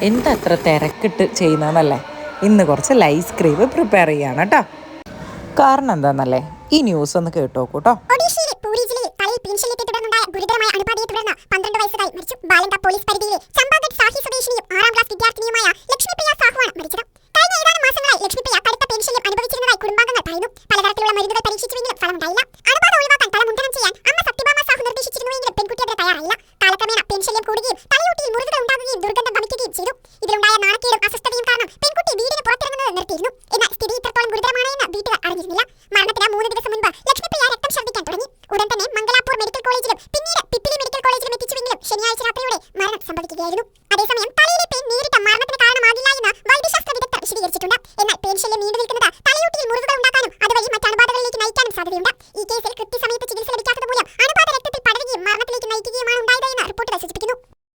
എന്താ അത്ര തിരക്കിട്ട് ചെയ്യുന്നതെന്നല്ലേ? ഇന്ന് കുറച്ച് ഐസ്ക്രീം പ്രിപ്പയർ ചെയ്യാണ് കേട്ടോ. കാരണം എന്താണെന്നല്ലേ, ഈ ന്യൂസ് ഒന്ന് കേട്ടു നോക്കൂ കേട്ടോ. ഒഡീഷയിലെ പൂരി ജില്ലയിൽ തലയിൽ പെൻഷനിലേറ്റ് തുടർന്നുണ്ടായ ഗുരുതരമായ അണുബാധയെ തുടർന്ന് 12 വയസ്സുകാരി മരിച്ചു. ബാലന്ത പോലീസ് പരിധിയിലെ ചമ്പാഗഡ് സാഹി സ്വദേശിനിയും 6ാം ക്ലാസ് വിദ്യാർത്ഥിനിയുമായ ലക്ഷ്മിപ്രിയ സാഹുവാണ് മരിച്ചത്. കഴിഞ്ഞ ഏതാനും മാസങ്ങളായി ലക്ഷ്മിപ്രിയ കടുത്ത പെൻഷനും അനുഭവിച്ചിരുന്നതായി കുടുംബാംഗങ്ങൾ പറയുന്നു. പലതരത്തിലുള്ള മരുന്നുകൾ പരീക്ഷിച്ചുവെങ്കിലും ഫലമുണ്ടായില്ല. അണുബാധ ഒഴിവാക്കാൻ തല മുണ്ടനം ചെയ്യാൻ അമ്മ സത്യഭാമ സാഹു നിർദ്ദേശിച്ചിരുന്നുവെങ്കിലും പെൺകുട്ടി അതിന് തയ്യാറായില്ല. കാലക്രമേണ പെൻഷനും കൂടുകയും തലയോട്ടിയിൽ മുറിവുകൾ ഉണ്ടാകുകയും ദുർഗന്ധം വമിക്കുകയും ചെയ്തു. ഇതിലുണ്ടായ നാണക്കേടും അസ്വസ്ഥതയും കാരണം പെൺകുട്ടി വീടിന് പുറത്തിറങ്ങുന്നത് നിർത്തിയിരുന്നു. എന്നാൽ സ്ഥിതി ഇത്രത്തോളം ഗുരുതരമാണെന്ന് വീട്ടുകാർ അറിഞ്ഞിരുന്നില്ല. മരണത്തിന് 3 ദിവസം മുൻപ് ലക്ഷ്മിപ്രിയ രക്തം ഛർദ്ദിക്കാൻ തുടങ്ങി. ഉടൻ തന്നെ മംഗലാപൂർ മെഡിക്കൽ കോളേജിലും പിന്നീട് പിപ്പിലി മെഡിക്കൽ കോളേജിലും എത്തിച്ചുവെങ്കിലും ശനിയാഴ്ച രാത്രിയോടെ മരണം സംഭവിക്കുകയായിരുന്നു. അതേസമയം തലയിലെ പെയിൻ നേരിട്ട് മരണത്തിന് കാരണമാകില്ല എന്ന് വൈദ്യശാസ്ത്ര വിദഗ്ധർ വിശദീകരിച്ചിട്ടുണ്ട്.